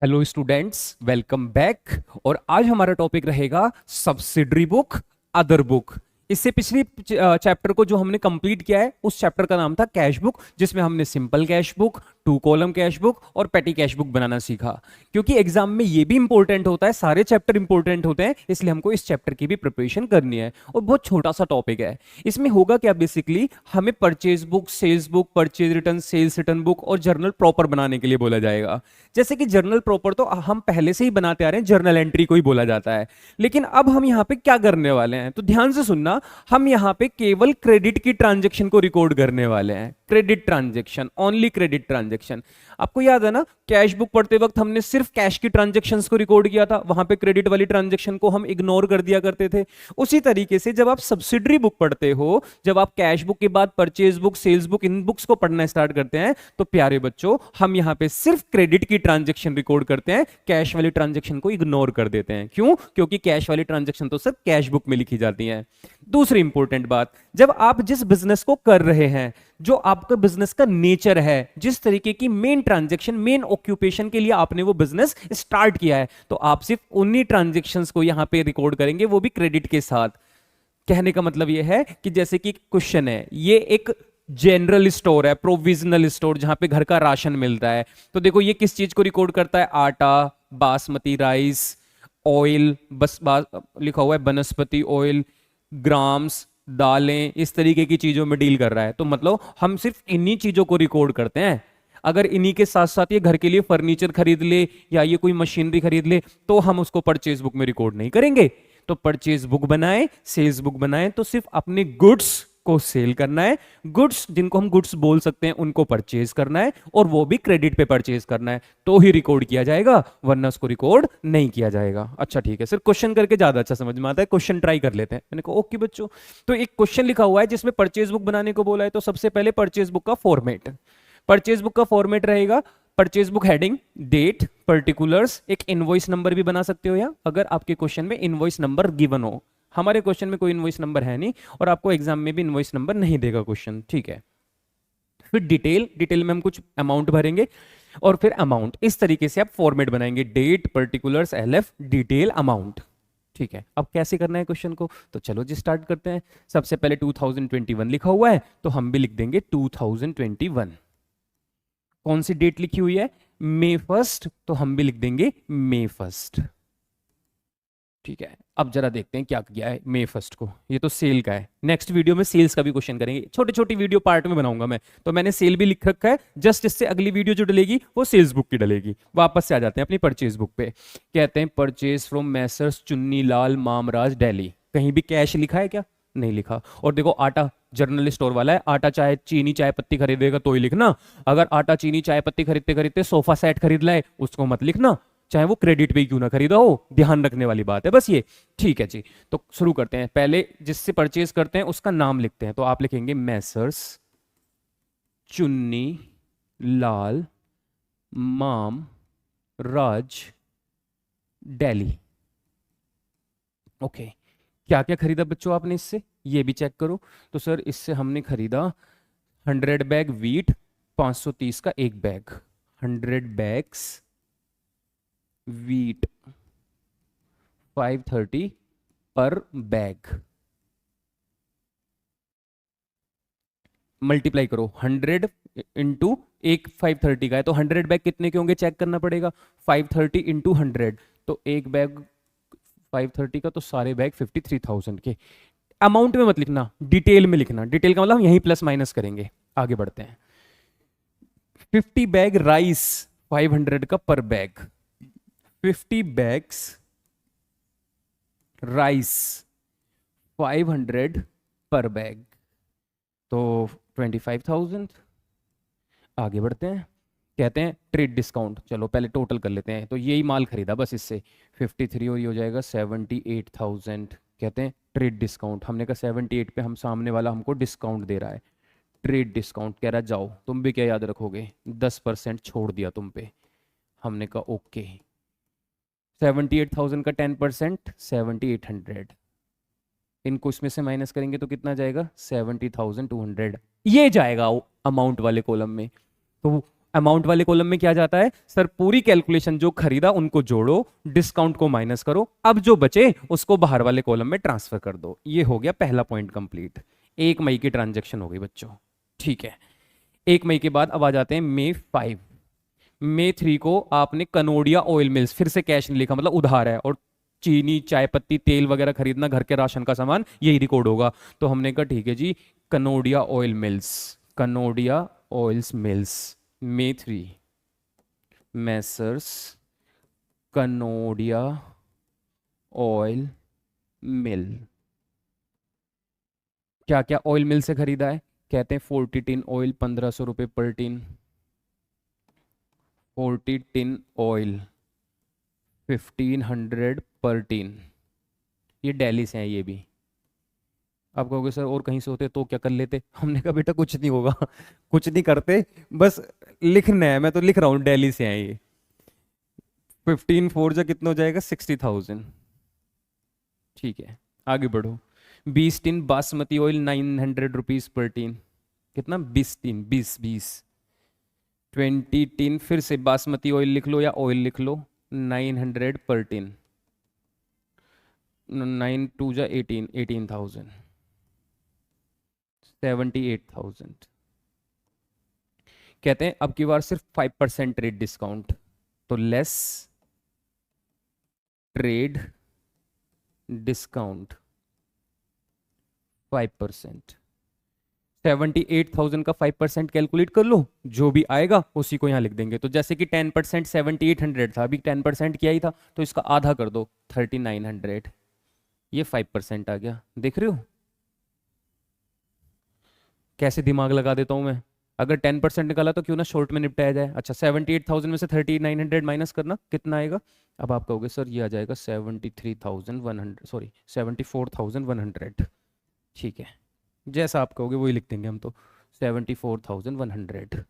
Hello students, welcome back. और आज हमारा टॉपिक रहेगा सब्सिडरी बुक, अदर बुक। इससे पिछली चैप्टर को जो हमने कंप्लीट किया है उस चैप्टर का नाम था कैश बुक, जिसमें हमने simple cash book, two column cash book और पेटी कैश बुक बनाना सीखा। क्योंकि एग्जाम में ये भी इंपॉर्टेंट होता है, सारे चैप्टर इंपॉर्टेंट होते हैं, इसलिए हमको इस चैप्टर की भी प्रिपरेशन करनी है। और बहुत छोटा सा टॉपिक है। इसमें होगा क्या, बेसिकली हमें purchase book, sales book, purchase return, sales return book और जर्नल प्रॉपर बनाने के लिए बोला जाएगा। जैसे कि जर्नल प्रॉपर तो हम पहले से ही बनाते आ रहे हैं, जर्नल एंट्री को ही बोला जाता है। लेकिन अब हम यहां पे क्या करने वाले हैं, तो ध्यान से सुनना। हम यहां पे केवल क्रेडिट की ट्रांजैक्शन को रिकॉर्ड करने वाले हैं। Credit transaction, only credit transaction. आपको याद है ना, कैश बुक पढ़ते वक्त हमने सिर्फ कैश की ट्रांजैक्शंस को रिकॉर्ड किया था, वहां पे क्रेडिट वाली ट्रांजैक्शन को हम इग्नोर कर दिया करते थे। उसी तरीके से जब आप सब्सिडरी बुक पढ़ते हो, जब आप कैश बुक के बाद परचेज बुक, सेल्स बुक, इन बुक्स को पढ़ना स्टार्ट करते हैं, तो प्यारे बच्चों हम यहां पे सिर्फ क्रेडिट की ट्रांजैक्शन रिकॉर्ड करते हैं, कैश वाली ट्रांजैक्शन को इग्नोर कर देते हैं। क्यों? क्योंकि कैश वाली ट्रांजैक्शन तो सिर्फ कैश बुक में लिखी जाती है। दूसरी इंपॉर्टेंट बात, जब आप जिस बिजनेस को कर रहे हैं, जो आपका बिजनेस का नेचर है, जिस तरीके की मेन ट्रांजैक्शन, मेन ऑक्यूपेशन के लिए आपने वो बिजनेस स्टार्ट किया है, तो आप सिर्फ उन्हीं ट्रांजैक्शंस को यहां पे रिकॉर्ड करेंगे, वो भी क्रेडिट के साथ। कहने का मतलब ये है कि जैसे कि क्वेश्चन है, ये एक जनरल स्टोर है, प्रोविजनल स्टोर, जहां पे घर का राशन मिलता है। तो देखो ये किस चीज को रिकॉर्ड करता है, आटा, बासमती राइस, ऑयल, लिखा हुआ है वनस्पति ऑयल, ग्राम्स, दालें, इस तरीके की चीजों में डील कर रहा है। तो मतलब हम सिर्फ इन्हीं चीजों को रिकॉर्ड करते हैं। अगर इन्हीं के साथ साथ ये घर के लिए फर्नीचर खरीद ले या ये कोई मशीनरी खरीद ले, तो हम उसको परचेज बुक में रिकॉर्ड नहीं करेंगे। तो परचेज बुक बनाए, सेल्स बुक बनाए, तो सिर्फ अपने गुड्स को सेल करना है, गुड्स जिनको हम गुड्स बोल सकते हैं उनको परचेज करना है, और वो भी क्रेडिट पे परचेज करना है, तो ही रिकॉर्ड किया जाएगा, वरना उसको रिकॉर्ड नहीं किया जाएगा। अच्छा ठीक है सर, क्वेश्चन करके ज्यादा अच्छा समझ में आता है, क्वेश्चन ट्राई कर लेते हैं। मैंने कहा ओके बच्चों। तो एक क्वेश्चन लिखा हुआ है जिसमें परचेज बुक बनाने को बोला है, तो सबसे पहले परचेज बुक का फॉर्मेट। परचेज बुक का फॉर्मेट रहेगा, purchase book heading, date, particulars, एक इनवॉइस नंबर भी बना सकते हो, या अगर आपके क्वेश्चन में इनवॉइस नंबर गिवन हो। हमारे क्वेश्चन में कोई इनवॉइस नंबर है नहीं, और आपको एग्जाम में भी इनवॉइस नंबर नहीं देगा क्वेश्चन, ठीक है। फिर डिटेल, डिटेल में हम कुछ अमाउंट भरेंगे, और फिर अमाउंट। इस तरीके से आप फॉर्मेट बनाएंगे, date, particulars, LF, detail, amount. ठीक है, अब कैसे करना है क्वेश्चन को, तो चलो जी स्टार्ट करते हैं। सबसे पहले 2021 लिखा हुआ है, तो हम भी लिख देंगे 2021। कौन सी डेट लिखी हुई है, मई 1, तो हम भी लिख देंगे मई 1। ठीक है, अब जरा देखते हैं क्या किया है मई 1 को। ये तो सेल का है, नेक्स्ट वीडियो में सेल्स का भी क्वेश्चन करेंगे, छोटी छोटी वीडियो पार्ट में बनाऊंगा मैं। तो मैंने सेल भी लिख रखा है, जस्ट इससे अगली वीडियो जो डलेगी वो सेल्स बुक की डलेगी। वापस से आ जाते हैं अपनी परचेज बुक पे। कहते हैं purchase from Messrs Chunni Lal Mamraj Delhi. कहीं भी कैश लिखा है क्या? नहीं लिखा। और देखो आटा जर्नल स्टोर वाला है, आटा चाहे चीनी चाय पत्ती खरीदेगा तो ही लिखना। अगर आटा चीनी चाय पत्ती खरीदते खरीदते सोफा सेट खरीद लाए, उसको मत लिखना, चाहे वो क्रेडिट पे क्यों ना खरीदा हो। ध्यान रखने वाली बात है बस ये। ठीक है जी, तो शुरू करते हैं। पहले जिससे परचेज करते हैं उसका नाम लिखते हैं, तो आप लिखेंगे मैसर्स चुन्नी लाल माम राज दिल्ली। ओके, क्या क्या खरीदा बच्चों आपने इससे, ये भी चेक करो। तो सर इससे हमने खरीदा 100 बैग वीट, 530 का एक बैग, 100 बैग्स वीट, 530 पर बैग। मल्टीप्लाई करो, 100 एक 530 का है, तो 100 बैग कितने के होंगे चेक करना पड़ेगा। 530 इंटू 100, तो एक बैग 530 का, तो सारे बैग 53,000 के। अमाउंट में मत लिखना, डिटेल में लिखना। डिटेल का मतलब हम यहीं प्लस माइनस करेंगे। आगे बढ़ते हैं। 50 बैग राइस, 500 का पर बैग, 50 बैग्स राइस, 500 पर बैग, तो 25,000। आगे बढ़ते हैं। कहते हैं ट्रेड डिस्काउंट, चलो पहले टोटल कर लेते हैं। तो यही माल खरीदा बस इससे, 53 और ये हो जाएगा 78,000। कहते हैं ट्रेड डिस्काउंट, हमने कहा 78 पे हम सामने वाला हमको डिस्काउंट दे रहा है। ट्रेड डिस्काउंट कह रहा है जाओ, तुम भी क्या याद रखोगे, 10% छोड़ दिया तुम पे। हमने कहा ओके। 78,000 का 10%, 7,800। इनको इसमें से माइनस करेंगे तो कितना जाएगा, 70,200। ये जाएगा अमाउंट वाले कॉलम में। तो अमाउंट वाले कॉलम में क्या जाता है सर, पूरी कैलकुलेशन जो खरीदा उनको जोड़ो, डिस्काउंट को माइनस करो, अब जो बचे उसको बाहर वाले कॉलम में ट्रांसफर कर दो। ये हो गया पहला पॉइंट कंप्लीट। 1 मई की ट्रांजेक्शन हो गई बच्चों, ठीक है। 1 मई के बाद अब आ जाते हैं May 5। May 3 को आपने कनोडिया ऑयल मिल्स, फिर से कैश नहीं लिखा मतलब उधार है, और चीनी, चाय पत्ती, तेल वगैरह खरीदना, घर के राशन का सामान, यही रिकॉर्ड होगा। तो हमने कहा ठीक है जी, Kanodia oil mills, Kanodia oils mills, May 3, messrs Kanodia oil mill. क्या क्या ऑयल मिल से खरीदा है, कहते हैं 40 टिन ऑयल 1500 रुपये पर टिन, 40 टिन ऑयल 1500 पर टिन। ये दिल्ली से है ये भी। आप कहोगे सर और कहीं से होते तो क्या कर लेते, हमने कहा बेटा कुछ नहीं होगा कुछ नहीं करते, बस लिखना है, मैं तो लिख रहा हूँ दिल्ली से है ये। 15 4 जा कितना हो जाएगा, 60,000। ठीक है, आगे बढ़ो। 20 tin basmati oil 900 rupees per tin, कितना, 20 टिन, 20 20 टिन, फिर से बासमती ऑयल लिख लो या ऑयल लिख लो, 900 पर टिन, 9 2 जा 18, 18,000, 78,000। कहते हैं अब की बार सिर्फ 5% रेट डिस्काउंट, तो लेस ट्रेड डिस्काउंट 5%। 78,000 का 5% कैलकुलेट कर लो, जो भी आएगा उसी को यहां लिख देंगे। तो जैसे कि 10% 7800 था, अभी 10% किया ही था, तो इसका आधा कर दो 3900, ये 5% आ गया। देख रहे हो कैसे दिमाग लगा देता हूं मैं। अगर 10% निकाला तो क्यों ना शॉर्ट में निपटाया जाए। अच्छा, 78,000 में से 3900 माइनस करना, कितना आएगा। अब आप कहोगे सर ये आ जाएगा 73,100, सॉरी 74,100। ठीक है, जैसा आप कहोगे वही लिख देंगे हम तो, 74,100।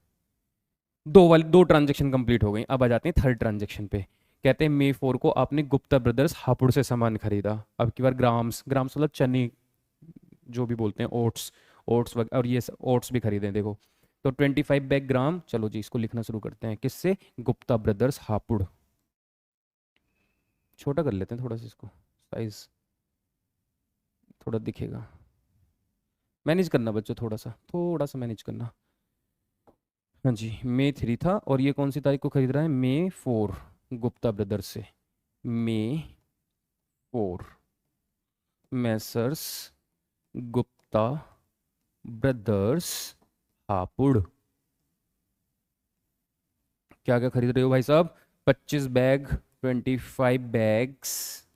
दो ट्रांजेक्शन कंप्लीट हो गई। अब आ जाते हैं थर्ड ट्रांजेक्शन पे। कहते हैं May 4 को आपने गुप्ता ब्रदर्स हापुड़ से सामान खरीदा। अब की बार ग्राम्स, ग्राम्स मतलब चने जो भी बोलते हैं, ओट्स, ओट्स और ये ओट्स भी खरीदे देखो। तो 25 बैग ग्राम, चलो जी इसको लिखना शुरू करते हैं, किससे, गुप्ता ब्रदर्स हापुड़। छोटा कर लेते हैं थोड़ा सा इसको, साइज थोड़ा दिखेगा। मैनेज करना बच्चों, थोड़ा सा मैनेज करना। हाँ जी, May 3 था, और ये कौन सी तारीख को खरीद रहा है, May 4, गुप्ता ब्रदर्स से। May 4, Messrs Gupta brothers Hapur. क्या क्या खरीद रहे हो भाई साहब, 25 bag, 25 bags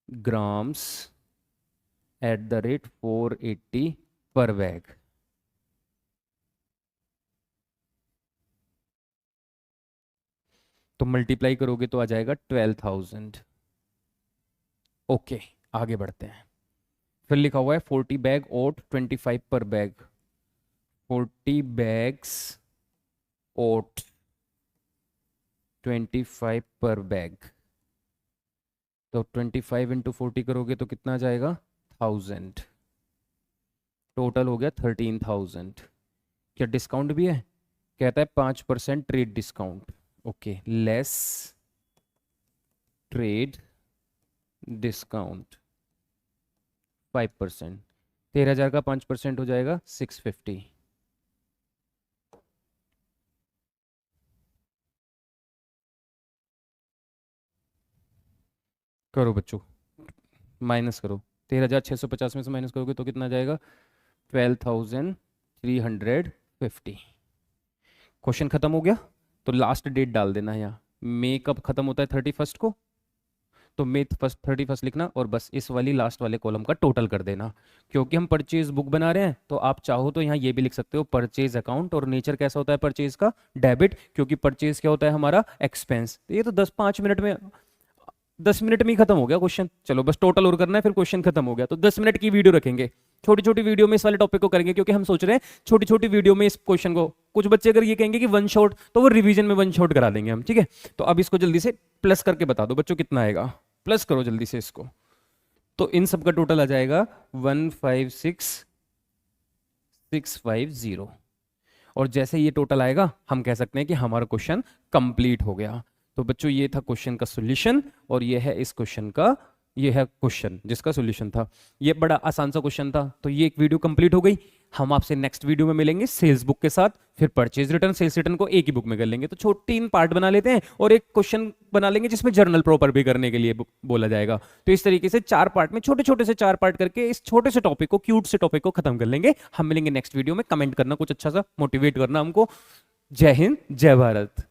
grams at the rate 480 पर बैग। तो मल्टीप्लाई करोगे तो आ जाएगा 12,000। ओके, आगे बढ़ते हैं। फिर लिखा हुआ है 40 बैग ओट 25 पर बैग, 40 बैग्स ओट 25 पर बैग। तो 25 इंटू 40 करोगे तो कितना आ जाएगा, 1000। टोटल हो गया 13,000। क्या डिस्काउंट भी है, कहता है 5% trade discount. Okay, less trade discount 5%। 13,000 का 5% हो जाएगा 650। करो बच्चों, माइनस करो। 13,650 में से माइनस करोगे तो कितना आ जाएगा, 12,350। क्वेश्चन खत्म हो गया। तो लास्ट डेट डाल देना है यहाँ। मे कब खत्म होता है, 31 को, तो May 31 लिखना, और बस इस वाली लास्ट वाले कॉलम का टोटल कर देना। क्योंकि हम परचेज बुक बना रहे हैं, तो आप चाहो तो यहाँ ये भी लिख सकते हो परचेज अकाउंट, और नेचर कैसा होता है परचेज का, डेबिट, क्योंकि परचेज क्या होता है हमारा, एक्सपेंस। तो ये तो 10 मिनट में ही खत्म हो गया क्वेश्चन। चलो बस टोटल और करना है, फिर क्वेश्चन खत्म हो गया। तो 10 मिनट की वीडियो रखेंगे, छोटी छोटी वीडियो में इस वाले टॉपिक को करेंगे, क्योंकि हम सोच रहे हैं छोटी छोटी वीडियो में इस क्वेश्चन को, कुछ बच्चे अगर ये कहेंगे कि वन शॉट, तो वो रिवीजन में वन शॉट करा देंगे हम, ठीक है। तो अब इसको जल्दी से प्लस करके बता दो बच्चों कितना आएगा, प्लस करो जल्दी से इसको। तो इन सब का टोटल आ जाएगा 156,650। और जैसे ये टोटल आएगा हम कह सकते हैं कि हमारा क्वेश्चन कंप्लीट हो गया। तो बच्चों ये था क्वेश्चन का सॉल्यूशन और ये है इस क्वेश्चन का, ये है क्वेश्चन जिसका सॉल्यूशन था। ये बड़ा आसान सा क्वेश्चन था। तो ये एक वीडियो कंप्लीट हो गई। हम आपसे नेक्स्ट वीडियो में मिलेंगे सेल्स बुक के साथ, फिर परचेज रिटर्न सेल्स रिटर्न को एक ही बुक में कर लेंगे। तो छोटे 3 पार्ट बना लेते हैं और एक क्वेश्चन बना लेंगे जिसमें जर्नल प्रॉपर भी करने के लिए बोला जाएगा। तो इस तरीके से 4 पार्ट में, छोटे छोटे से 4 पार्ट करके इस छोटे से टॉपिक को, क्यूट से टॉपिक को खत्म कर लेंगे। हम मिलेंगे नेक्स्ट वीडियो में। कमेंट करना कुछ अच्छा सा, मोटिवेट करना हमको। जय हिंद, जय भारत।